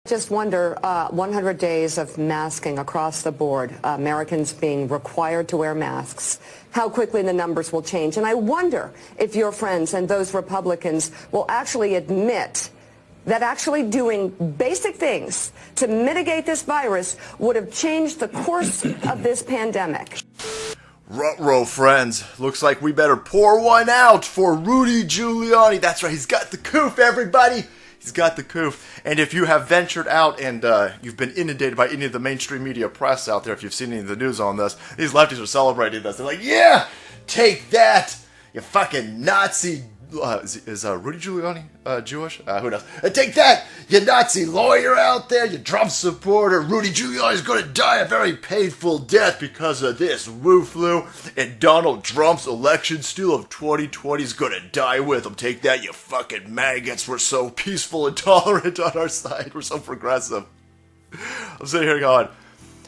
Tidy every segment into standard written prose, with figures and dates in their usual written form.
Just wonder, 100 days of masking across the board, Americans being required to wear masks, how quickly the numbers will change. And I wonder if your friends and those Republicans will actually admit that actually doing basic things to mitigate this virus would have changed the course of this pandemic. Ruh-roh, friends. Looks like we better pour one out for Rudi Giuliani. That's right, he's got the coof, everybody. He's got the coof. And if you have ventured out and you've been inundated by any of the mainstream media press out there, if you've seen any of the news on this, these lefties are celebrating this. They're like, yeah, take that, you fucking Nazi. Is Rudy Giuliani Jewish? Who knows? Take that, you Nazi lawyer out there, you Trump supporter. Rudy Giuliani's going to die a very painful death because of this Wu flu, and Donald Trump's election steal of 2020 is going to die with him. Take that, you fucking maggots. We're so peaceful and tolerant on our side. We're so progressive. I'm sitting here going,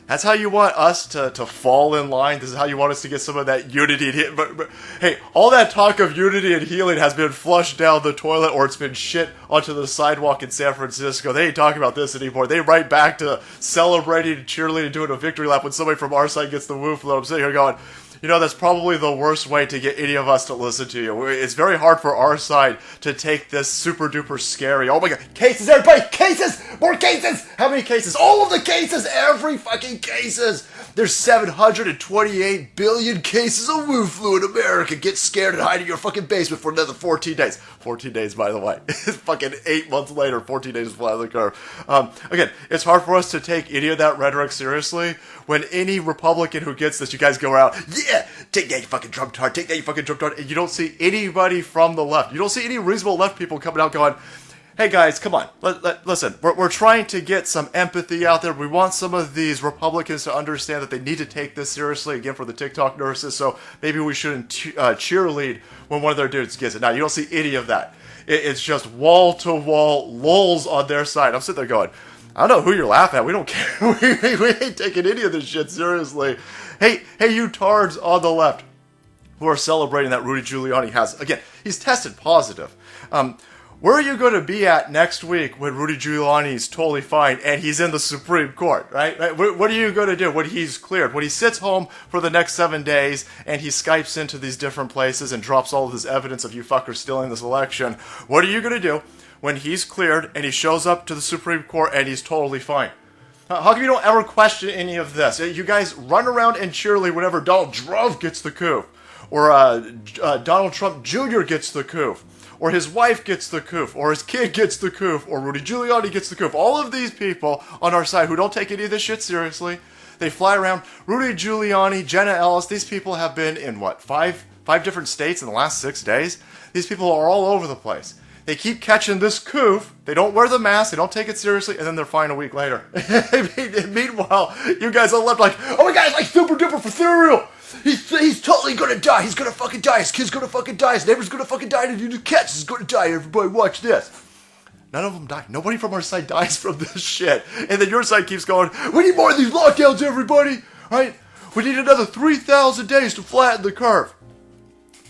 that's how you want us to fall in line? This is how you want us to get some of that unity and healing? But hey, all that talk of unity and healing has been flushed down the toilet, or it's been shit onto the sidewalk in San Francisco. They ain't talking about this anymore. They right back to celebrating and cheerleading, doing a victory lap when somebody from our side gets the Wu flu. I'm sitting here going, you know, that's probably the worst way to get any of us to listen to you. It's very hard for our side to take this super duper scary. Oh my god, cases, everybody! Cases! More cases! How many cases? All of the cases! Every fucking cases! There's 728 billion cases of Wu flu in America. Get scared and hide in your fucking basement for another 14 days. 14 days, by the way. It's fucking 8 months later, 14 days is flat the curve. Again, it's hard for us to take any of that rhetoric seriously when any Republican who gets this, you guys go around, yeah, take that, you fucking Trump tart, take that, you fucking Trump tart, and you don't see anybody from the left. You don't see any reasonable left people coming out going, hey guys, come on, listen, we're trying to get some empathy out there. We want some of these Republicans to understand that they need to take this seriously, again, for the TikTok nurses, so maybe we shouldn't cheerlead when one of their dudes gets it. Now, you don't see any of that. It's just wall-to-wall lulls on their side. I'm sitting there going, I don't know who you're laughing at. We don't care. we ain't taking any of this shit seriously. Hey, you tards on the left who are celebrating that Rudy Giuliani has, again, he's tested positive. Where are you going to be at next week when Rudy Giuliani's totally fine and he's in the Supreme Court, right? What are you going to do when he's cleared? When he sits home for the next 7 days and he Skypes into these different places and drops all of this evidence of you fuckers stealing this election, what are you going to do when he's cleared and he shows up to the Supreme Court and he's totally fine? How come you don't ever question any of this? You guys run around and cheerlead whenever Donald Trump gets the coup, or Donald Trump Jr. gets the coup, or his wife gets the coup, or his kid gets the coup, or Rudy Giuliani gets the coup. All of these people on our side who don't take any of this shit seriously, they fly around. Rudy Giuliani, Jenna Ellis, these people have been in, what, five different states in the last 6 days? These people are all over the place. They keep catching this coof, they don't wear the mask, they don't take it seriously, and then they're fine a week later. Meanwhile, you guys on the left like, oh my god, it's like super duper ethereal! He's totally gonna die, he's gonna fucking die, his kid's gonna fucking die, his neighbor's gonna fucking die, and the catch is gonna die, everybody watch this. None of them die. Nobody from our side dies from this shit. And then your side keeps going, we need more of these lockdowns, everybody! Right? We need another 3,000 days to flatten the curve.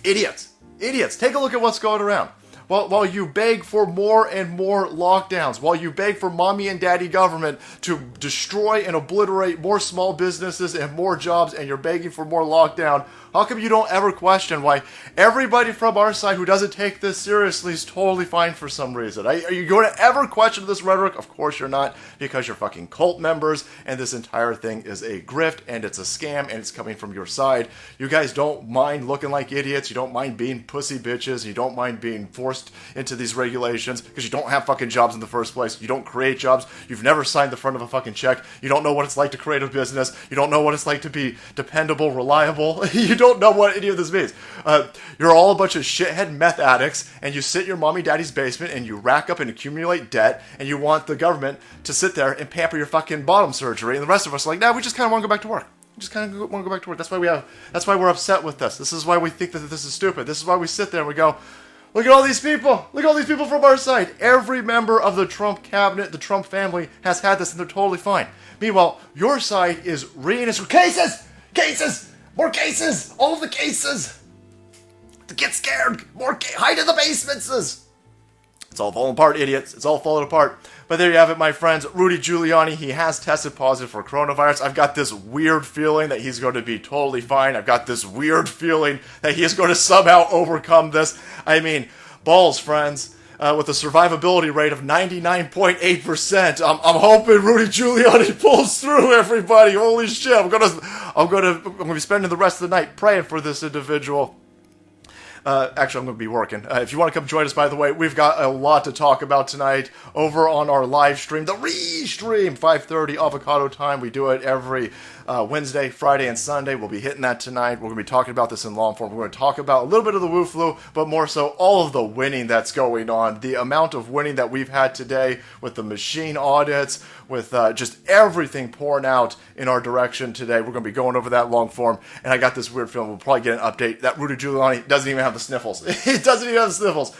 Idiots. Idiots. Take a look at what's going around. While you beg for more and more lockdowns, while you beg for mommy and daddy government to destroy and obliterate more small businesses and more jobs, and you're begging for more lockdown, how come you don't ever question why everybody from our side who doesn't take this seriously is totally fine for some reason? Are you going to ever question this rhetoric? Of course you're not, because you're fucking cult members, and this entire thing is a grift, and it's a scam, and it's coming from your side. You guys don't mind looking like idiots, you don't mind being pussy bitches, you don't mind being forced into these regulations, because you don't have fucking jobs in the first place, you don't create jobs, you've never signed the front of a fucking check, you don't know what it's like to create a business, you don't know what it's like to be dependable, reliable, you don't know what any of this means. You're all a bunch of shithead meth addicts, and you sit in your mommy daddy's basement, and you rack up and accumulate debt, and you want the government to sit there and pamper your fucking bottom surgery, and the rest of us are like, nah, we just kind of want to go back to work. We just kind of want to go back to work. That's why we're upset with this. This is why we think that this is stupid. This is why we sit there and we go, look at all these people. Look at all these people from our side. Every member of the Trump cabinet, the Trump family, has had this, and they're totally fine. Meanwhile, your side is reintroducing cases! Cases! More cases! All of the cases! To get scared! Hide in the basements! It's all falling apart, idiots. It's all falling apart. But there you have it, my friends. Rudy Giuliani, he has tested positive for coronavirus. I've got this weird feeling that he's going to be totally fine. I've got this weird feeling that he is going to somehow overcome this. Balls, friends. With a survivability rate of 99.8%. I'm hoping Rudy Giuliani pulls through, everybody. Holy shit. I'm gonna be spending the rest of the night praying for this individual. Actually, I'm going to be working. If you want to come join us, by the way, we've got a lot to talk about tonight over on our live stream, the Restream, 5:30 avocado time. We do it every Wednesday, Friday, and Sunday. We'll be hitting that tonight. We're going to be talking about this in long form. We're going to talk about a little bit of the Wu Flu, but more so all of the winning that's going on. The amount of winning that we've had today with the machine audits, with just everything pouring out in our direction today. We're going to be going over that long form, and I got this weird feeling we'll probably get an update that Rudy Giuliani doesn't even have the sniffles. He doesn't even have the sniffles.